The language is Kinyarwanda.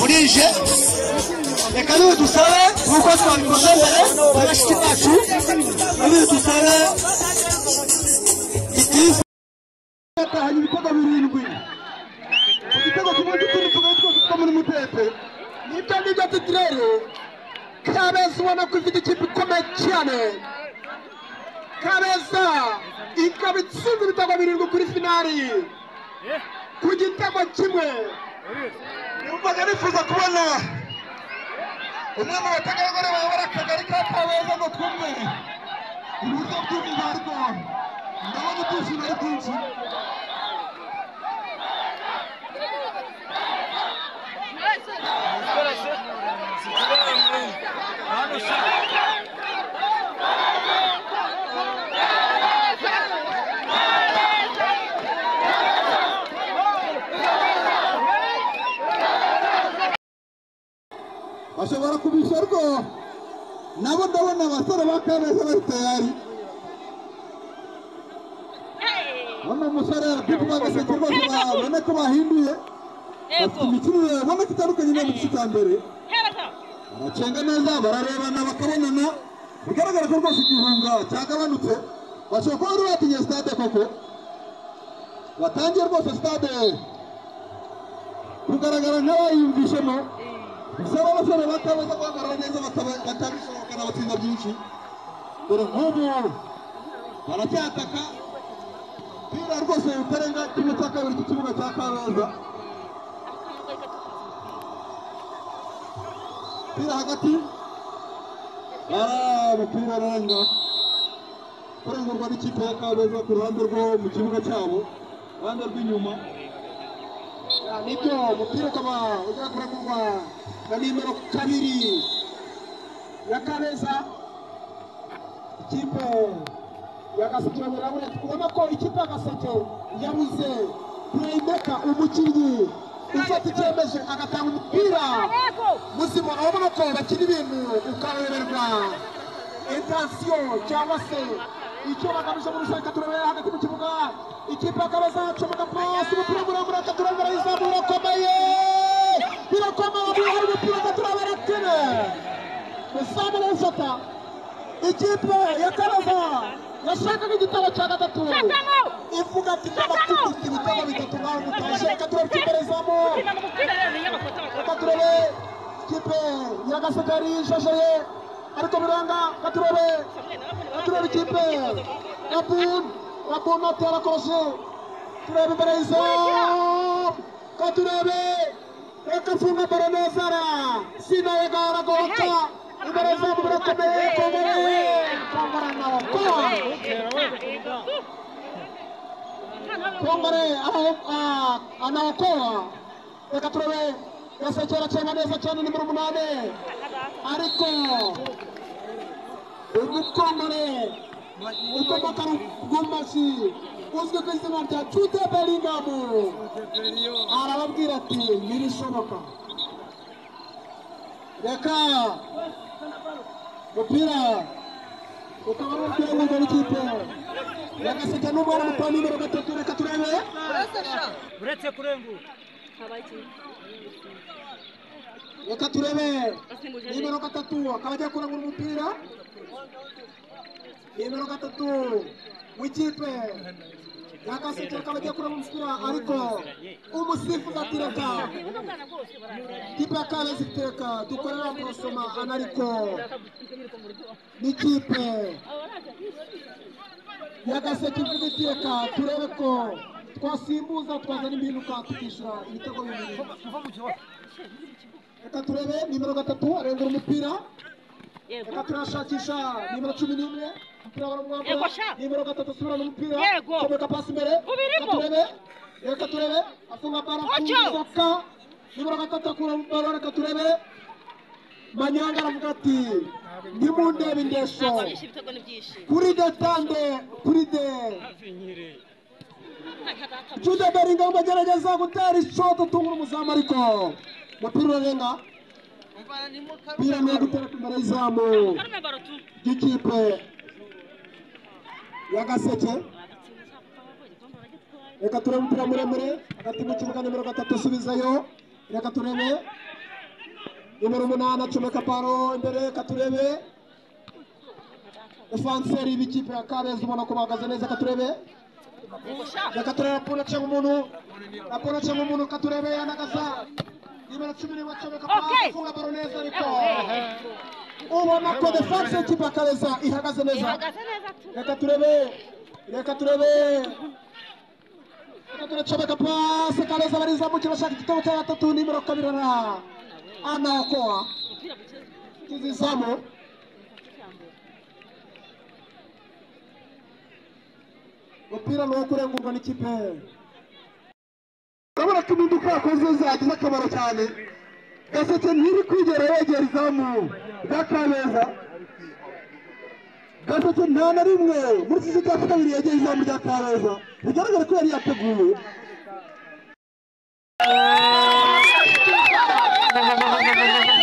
Urije reka dusabe nkuko twabikoze mbere abashiki bacu dusabe yatahanye ibitego 7 igitego kimwe cy'uko muri mutete nibyo nibyo titrero Kabeza ubona ko ifite ikipe ikomeye cyane Kabeza ikaba itsinze ibitego 7 kuri finali ku gitego kimwe Numvaga nifuza kubona umwe mu bategarugori bayobora akagari ka Kabeza ngo twumve uburyo bw'umwihariko ndabona ibyishimo ari byinshi bashobora kubisha ariko nabo ndabona abasore ba Kabeza bari tayari hano umusore arapima agaseke rwose babone ko bahinduye bafite imikinire ubona ko itandukanye no mu gice cya mbere baracenga neza bararebana bakabonana bigaragara ko rwose igihunga cyagabanutse bashobora kuba bari batinye stade koko batangiye rwose stade kugaragara nk'abayumvishemo bisaba abasore ba Kabeza guhagarara neza batabishoboka n'abatsinda byinshi dore nk'ubu baracyataka pira rwose utarenga kimwe cya kabiri cy'ikibuga cya Kabeza pira hagati umupira arenga kurengurwa n'ikipe ya Kabeza ku ruhande rwo mu kibuga cyabo ruhande rw'inyuma nibyo umupira ukaba ujya kurengurwa na nimero 2 ya Kabeza ikipe yagaseke murabona kubona ko ikipe yagaseke yabuze playmaker umukinnyi ufata icyemezo agatanga umupira muzima urabona ko bakina ibintu ukareberwa intention cyangwa se icyo bagamije muri seka turabera hagati mu kibuga ikipe ya Kabeza acomeka pasi umupira muremure akaturabera izamura komeye birakomeye hari umupira akaturabera kene musabe n'ufata ikipe ya Kabeza yashakaga igitabo cya gatatu ivuga ati ndabafite ibitabo bitatu ngaho mutashe katurabyiperezamo katurebe ikipe ya Gasekari ishasheye ariko biranga katurebe ikipe Rabun atera kose turebe imbere y'izo katurebe akafunga baranezara sinayaga aragoka imbere y'izo birakomeye Kongore anaokoa reka turebe Gasekera cyane neza cyane nimero 8 ariko umukongore ukomoka Rugumbashi uzwi ku izina rya Jude Bellingham arababwira ati nirishoboka reka umupira ukaba ari umupira w'umugore ikipe Yagaseke n'umwana muto nimero 3 reka turebe uretse kurenguka reka turebe nimero 3 akaba agiye kurangura umupira nimero 3 w'ikipe Yagaseke akaba agiye kurangura umupira ariko umusifuzi atireka ikipe ya Kabeza iteka dukorera prosoma anariko n'ikipe Yagaseke ivuga iteka turebe ko twasimbuza twazana impinduka tukishyura ibitego 2 reka turebe nimero 3 arengura umupira reka turashakisha nimero 11 turabona umwambaro nimero 3 subira n'umupira komeka pasi imbere reka turebe afunga bara kuzoka nimero 3 akura umupira reka turebe Manyanga aravuga ati ndimundebe indesho kuri detande kuri de Jude Bellingham agerageza gutera ishoti tungura umuzamu ariko mupira urarenga pira no gutera imbere y'izamu y'ikipe ya Gaseke reka turebe umupira muremure hagati mu kibuga nimero 3 subizayo reka turebe nimero 8 acomeka paro imbere reka turebe defanseri b'ikipe ya Kabeza ubona ko bahagaze neza reka turebe reka turebe raporo cyangwa umuntu reka turebe yanagaza nimero 10 wacomeka paro afunga baro neza ariko ubona ko defanse y'ikipe ya Kabeza ihagaze neza reka turebe turacomeka pasi Kabeza barizamukira bashaka igitego cya 3 nimero 2 anaokoa kizizamu mupira no kurengurwa n'ikipe urabona ko impinduka yakoze zagize akamaro cyane Gaseke ntiri kwigera yegera izamu rya Kabeza Gaseke nta na rimwe muri iki cya kabiri yegera izamu rya Kabeza bigaragara ko yari yateguye Thank you.